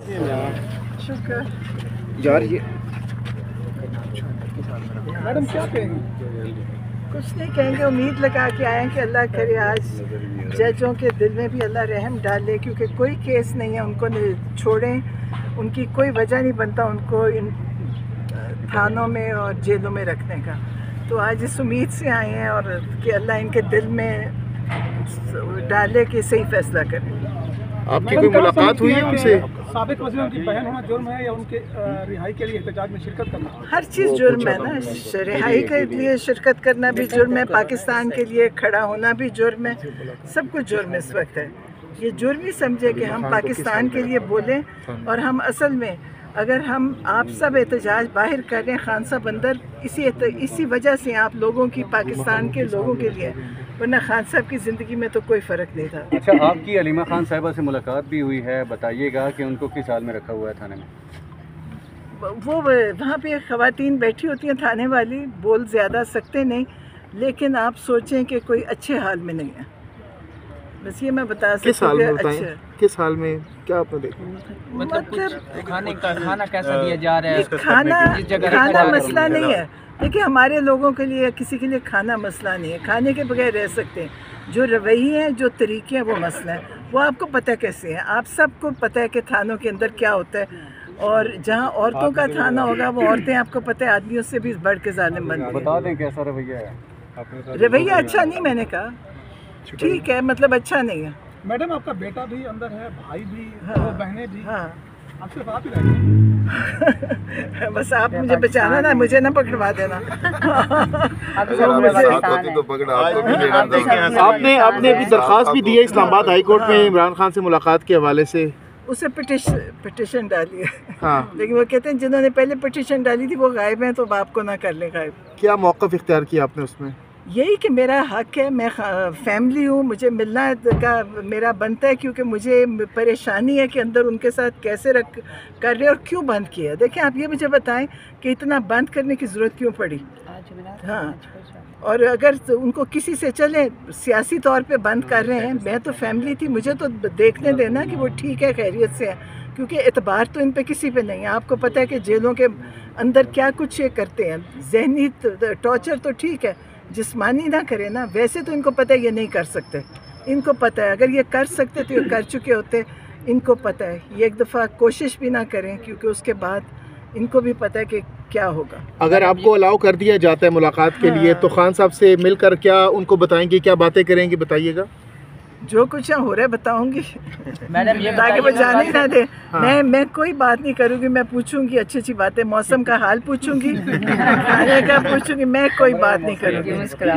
شکر جا رہی ہے میڈم، کیا کہیں گے؟ کچھ نہیں کہیں گے، امید لگا کے آئے ہیں کہ اللہ کرے آج ججوں کے دل میں بھی اللہ رحم ڈالے، کیونکہ کوئی کیس نہیں ہے ان کو چھوڑیں، ان کی کوئی وجہ نہیں بنتا ان کو ان تھانوں میں اور جیلوں میں رکھنے کا۔ تو آج اس امید سے آئے ہیں اور کہ اللہ ان کے دل میں ڈالے کہ صحیح فیصلہ کرے۔ آپ کی کوئی ملاقات ہوئی ہے ان سے؟ سابق وزیر کی بہن ہونا جرم ہے یا ان کے رہائی کے لیے احتجاج میں شرکت کرنا؟ ہر چیز جرم ہے نا، رہائی کے لیے شرکت کرنا بھی جرم ہے، پاکستان کے لیے کھڑا ہونا بھی جرم ہے، سب کچھ جرم اس وقت ہے۔ یہ جرم ہی سمجھے کہ ہم پاکستان کے لیے بولیں، اور ہم اصل میں اگر ہم آپ سب احتجاج باہر کر رہے ہیں خان صاحب اندر، اسی وجہ سے آپ لوگوں کی، پاکستان کے لوگوں کے لیے، ورنہ خان صاحب کی زندگی میں تو کوئی فرق نہیں تھا۔ اچھا، آپ کی علیمہ خان صاحبہ سے ملاقات بھی ہوئی ہے، بتائیے گا کہ ان کو کس حال میں رکھا ہوا ہے تھانے میں؟ وہ وہاں پہ خواتین بیٹھی ہوتی ہیں تھانے والی، بول زیادہ سکتے نہیں، لیکن آپ سوچیں کہ کوئی اچھے حال میں نہیں ہے، بس یہ میں بتا سکتی ہوں کہ اچھا کس حال میں، کیا آپ نے دیکھا؟ مطلب کھانا کیسا دیا جا رہا ہے؟ کھانا مسئلہ نہیں ہے، دیکھیں ہمارے لوگوں کے لیے کسی کے لیے کھانا مسئلہ نہیں ہے، کھانے کے بغیر رہ سکتے ہیں، جو رویے ہیں، جو طریقے ہیں، وہ مسئلہ ہے۔ وہ آپ کو پتہ کیسے ہے؟ آپ سب کو پتہ ہے کہ تھانوں کے اندر کیا ہوتا ہے، اور جہاں عورتوں کا تھانہ ہوگا وہ عورتیں آپ کو پتہ ہے آدمیوں سے بھی بڑھ کے ظالم بنتی ہیں۔ بتا دیں کیسا رویہ ہے؟ رویہ اچھا نہیں، میں نے کہا ٹھیک ہے، مطلب اچھا نہیں ہے۔ میڈم، آپ کا بیٹا بھی اندر ہے، بھائی بھی، ہاں، بہنیں بھی، ہاں، آپ صرف آپ ہی رہتے ہیں؟ بس آپ مجھے بچانا نا، مجھے نہ پکڑوا دینا۔ آپ نے ابھی درخواست بھی دی ہے اسلام آباد ہائی کورٹ میں عمران خان سے ملاقات کے حوالے سے؟ اسے پٹیشن ڈالی ہے، ہاں، لیکن وہ کہتے ہیں جنہوں نے پہلے پٹیشن ڈالی تھی وہ غائب ہیں، تو باپ کو نہ کر لیں غائب۔ کیا موقف اختیار کیا آپ نے اس میں؟ یہی کہ میرا حق ہے، میں فیملی ہوں، مجھے ملنا کا میرا بنتا ہے، کیونکہ مجھے پریشانی ہے کہ اندر ان کے ساتھ کیسے کر رہے اور کیوں بند کیا۔ دیکھیں آپ یہ مجھے بتائیں کہ اتنا بند کرنے کی ضرورت کیوں پڑی؟ ہاں، اور اگر ان کو کسی سے چلیں سیاسی طور پہ بند کر رہے ہیں، میں تو فیملی تھی، مجھے تو دیکھنے دینا کہ وہ ٹھیک ہے، خیریت سے ہے، کیونکہ اعتبار تو ان پہ کسی پہ نہیں ہے۔ آپ کو پتہ ہے کہ جیلوں کے اندر کیا کچھ یہ کرتے ہیں، ذہنی ٹارچر تو ٹھیک ہے، جسمانی نہ کرے نا، ویسے تو ان کو پتہ ہے یہ نہیں کر سکتے، ان کو پتہ ہے اگر یہ کر سکتے تو یہ کر چکے ہوتے، ان کو پتہ ہے، یہ ایک دفعہ کوشش بھی نہ کریں، کیونکہ اس کے بعد ان کو بھی پتہ ہے کہ کیا ہوگا۔ اگر آپ کو الاؤ کر دیا جاتا ہے ملاقات کے لیے تو خان صاحب سے مل کر کیا ان کو بتائیں گے، کیا باتیں کریں گے، بتائیے گا؟ جو کچھ ہو رہا ہے بتاؤں گی، میڈم یہ تاکہ وہ جانے نہ دے۔ میں کوئی بات نہیں کروں گی، میں پوچھوں گی اچھی اچھی باتیں، موسم کا حال پوچھوں گی، کھانے کا پوچھوں گی، میں کوئی بات نہیں کروں گی،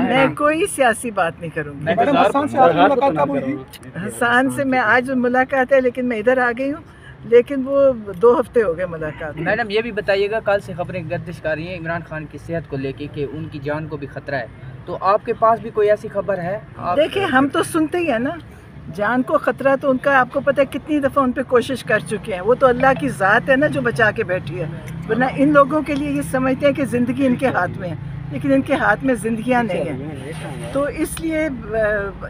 میں کوئی سیاسی بات نہیں کروں گی۔ میڈم، حسان سے آپ کی ملاقات کب ہوئی؟ حسان سے میں آج ملاقات ہے، لیکن میں ادھر آ گئی ہوں، لیکن وہ 2 ہفتے ہو گئے ملاقات۔ میڈم یہ بھی بتائیے گا، کل سے خبریں گردش کر رہی ہیں عمران خان کی صحت کو لے کے کہ ان کی جان کو بھی خطرہ ہے، تو آپ کے پاس بھی کوئی ایسی خبر ہے؟ دیکھیں ہم تو سنتے ہی ہیں نا، جان کو خطرہ تو ان کا آپ کو پتہ ہے کتنی دفعہ ان پہ کوشش کر چکے ہیں، وہ تو اللہ کی ذات ہے نا جو بچا کے بیٹھی ہے، ورنہ ان لوگوں کے لیے یہ سمجھتے ہیں کہ زندگی ان کے ہاتھ میں ہے، لیکن ان کے ہاتھ میں زندگیاں نہیں ہیں۔ تو اس لیے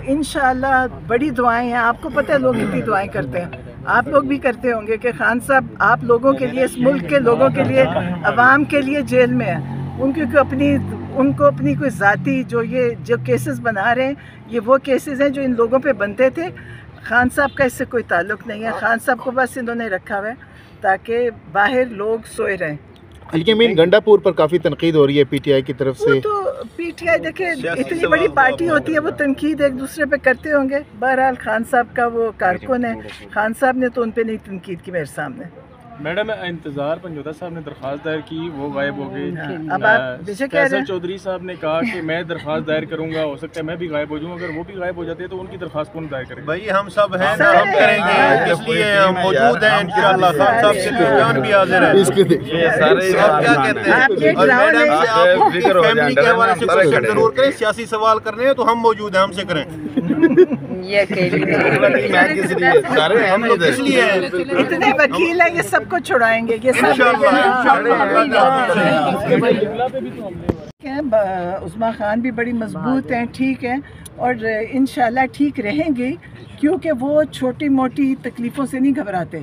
انشاءاللہ بڑی دعائیں ہیں، آپ کو پتہ ہے لوگ کتنی دعائیں کرتے ہیں، آپ لوگ بھی کرتے ہوں گے کہ خان صاحب آپ لوگوں کے لیے، اس ملک کے لوگوں کے لیے، عوام کے لیے جیل میں ہیں، ان کو اپنی کوئی ذاتی جو کیسز بنا رہے ہیں، یہ وہ کیسز ہیں جو ان لوگوں پہ بنتے تھے، خان صاحب کا اس سے کوئی تعلق نہیں ہے، خان صاحب کو بس انہوں نے رکھا ہوا ہے تاکہ باہر لوگ سوئے رہیں۔ الکمین گنڈا پور پر کافی تنقید ہو رہی ہے پی ٹی آئی کی طرف سے۔ وہ تو پی ٹی آئی دیکھیں اتنی بڑی پارٹی ہوتی ہے، وہ تنقید ایک دوسرے پہ کرتے ہوں گے، بہرحال خان صاحب کا وہ کارکن ہے، خان صاحب نے تو ان پہ نہیں تنقید کی میرے سامنے۔ میڈم انتظار پنجوتا صاحب نے درخواست دائر کی، وہ غائب ہو گئے۔ اب آپ مجھے کہہ رہے فیصل ہیں چودھری صاحب نے کہا کہ میں درخواست دائر کروں گا، ہو سکتا ہے میں بھی غائب ہو جاؤں، اگر وہ بھی غائب ہو جاتے ہیں تو ان کی درخواست کون دائر کرے گا؟ بھائی ہم سب ہیں نا، ہم کریں گے، اس لیے ہم موجود ہیں انشاءاللہ، خان صاحب کے درمیان بھی حاضر ہیں۔ آپ کیا کہتے ہیں؟ اور میڈم سے آپ کو فیملی کے حوالے سے کوشچن ضرور کریں، سیاسی سوال کرنے ہیں تو ہم موجود ہیں، ہم سے کریں۔ ہم لوگ اس لیے اتنے وکیل ہیں، یہ سب کو چھڑائیں گے، یہ سب عظمیٰ خان بھی بڑی مضبوط ہیں، ٹھیک ہیں، اور انشاءاللہ ٹھیک رہیں گی، کیونکہ وہ چھوٹی موٹی تکلیفوں سے نہیں گھبراتے